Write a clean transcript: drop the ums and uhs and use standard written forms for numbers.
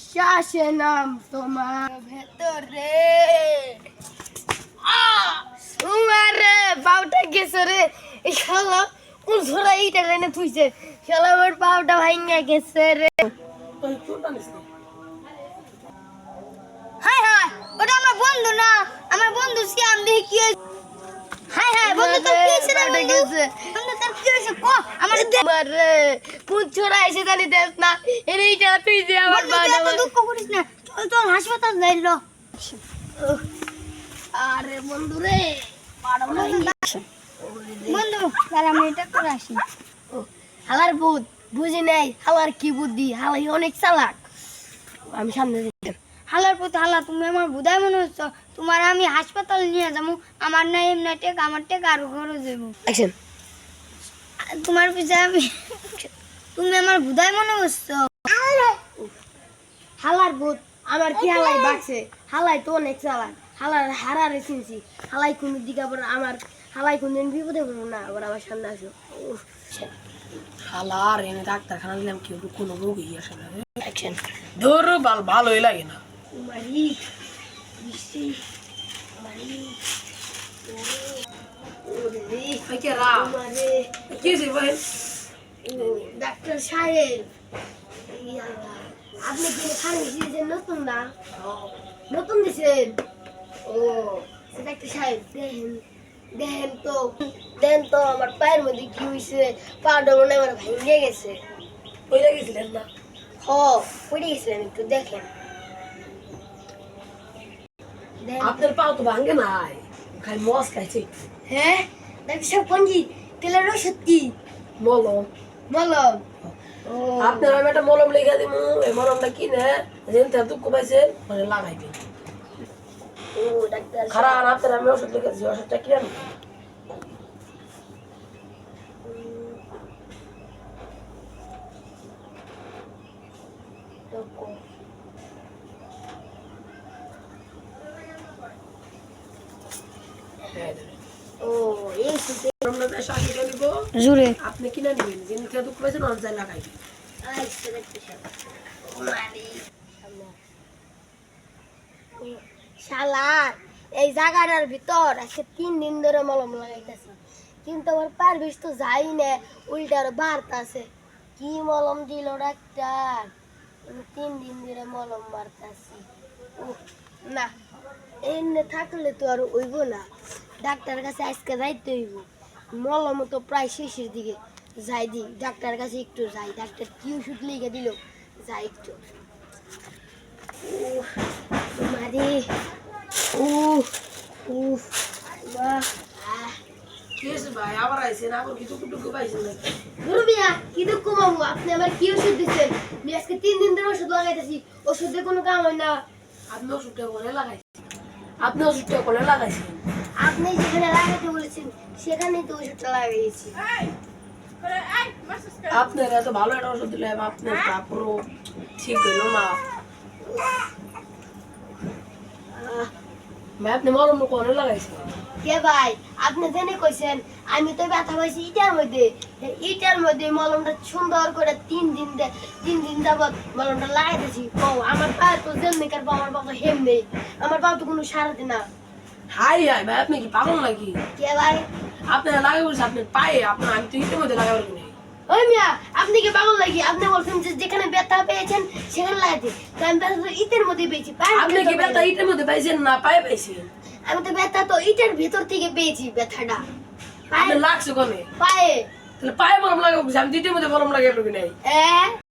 শ্বাসে নাম তোমার ভেতরে উমারে পাউটা গেছে রে এই শালা কোন ছোড়া এইটা এনে থুইছে শালা আমার পাউটা ভাঙা গেছে রে হাই হাই ওটা আমার বন্ধু না আমার বন্ধু সিয়াম দেখি কি হাই হাই বন্ধু তোর কি হইছে রে বন্ধু বন্ধু তোর কি হইছে কো আমার মারে কোন ছোড়া এসে জানি দেখ না এইটা তুই যে আমার বাবা তুই দুঃখ করিস না চল চল হাসপাতাল যাইলো আরে বন্ধু রে বন্ধু তার আমি এটা করে আসি হালার বুদ্ধ বুঝি নাই হালার কি বুদ্ধি হালাই অনেক চালাক আমি সামনে হালার পুত হালা তুমি আমার বুধাই মনে হচ্ছ তোমার আমি হাসপাতাল নিয়ে যাবো আমার না এমনি টেক আমার টেক আরো ঘরে যাবো তোমার পিছনে আমি তুমি আমার বুধাই মনে হচ্ছ হালার ভূত আমার কি হালাই বাকছে হালাই তো অনেক চালাক হালার হারারে চিনছি হালাই কোন দিকে আবার আমার হালাই কোনদিন বিপদে পড়বো না আবার আমার সামনে আসো হালার এনে ডাক্তারখানা নিলাম কেউ কোনো রোগী আসে না ধরো ভালোই লাগে না মারি বৃষ্টি মারি ডাক্তার সাহেব আপনি কি ফার্মেসি দিয়েছেন নতুন না নতুন দিয়েছেন ও ডাক্তার সাহেব দেখেন তো আমার পায়ের মধ্যে কি হয়েছে পাউডার মনে আমার ভেঙে গেছে পয়লা গেছিলেন না পড়ে গেছিলেন একটু দেখেন আপনার পাও তো ভাঙে নাই খাই মস খাইছে হ্যাঁ ডাক্তার সাহেব কোন কি তেলের ওষুধ কি মলম মলম আপনার আমি একটা মলম লেখা দিব এই মলমটা কিনে যেন তার দুঃখ পাইছেন মানে লাগাইবেন ও ডাক্তার খারাপ আপনার আমি ওষুধ লিখেছি ওষুধটা কিনে আনবেন ও এই সুতে আমরা দেশে আগে নিব জুরে আপনি কিনে নেবেন যেন তার দুঃখ পাইছেন অনলাইন লাগাইবেন আচ্ছা ডাক্তার সাহেব মারি শালার এই জায়গাটার ভিতর আজকে 3 দিন ধরে মলম লাগাইতেছি কিন্তু আমার পার বেশ তো যাই না উল্টার বাড়তাছে কি মলম দিল ডাক্তার আমি 3 দিন ধরে মলম মারতাছি না এনে থাকলে তো আর হইব না ডাক্তার কাছে আজকে যাইতে হইব মলম তো প্রায় শেষের দিকে যাই দি ডাক্তার কাছে একটু যাই ডাক্তার কি ওষুধ লিখে দিল যাই একটু মারি কি হয়েছে ভাই আবার আইছেন আবার কিছু টুকু পাইছেন নাকি রুমিয়া কি দুঃখ বাবু আপনি আমার কি ওষুধ দিচ্ছেন আমি আজকে 3 দিন ধরে ওষুধ লাগাইতেছি ওষুধে কোনো কাম হয় না আপনি ওষুধটা কোলে লাগাইছেন আপনি ওষুধটা কোলে লাগাইছেন আপনি যেখানে লাগাইতে বলেছেন সেখানেই তো ওষুধটা লাগাইছি আপনার এত ভালো একটা ওষুধ দিলে আপনার পুরো ঠিক হইল না ভাই আপনি মলম কোলে লাগাইছেন কে ভাই আপনি জেনে কইছেন আমি তো ব্যথা পাইছি ইটার মধ্যে মলমটা সুন্দর করে 3 দিন যাবত মলমটা লাগাইতেছি ও আমার পা তো জেনে কার আমার পা তো হেম নেই আমার পা তো কোনো সারাতে না হাই হাই ভাই আপনি কি পাগল নাকি কে ভাই আপনি লাগাই বলছে আপনার পায়ে আপনার আমি তো ইটের মধ্যে লাগাই বলি ওই মিয়া আপনি কি পাগল নাকি আপনি বলছেন যে যেখানে ব্যথা পেয়েছেন সেখানে লাগাইতে তো আমি ব্যথা তো ইটের মধ্যে পেয়েছি আপনি কি ব্যথা ইটের মধ্যে পাইছেন না পায়ে পাইছেন আমি তো ব্যথা তো ইটের ভিতর থেকে পেয়েছি ব্যথাটা আপনি লাগছে কোনে পায়ে তাহলে পায়ে মলম লাগাবো আমি ইটের মধ্যে মলম লাগাই বলি নাই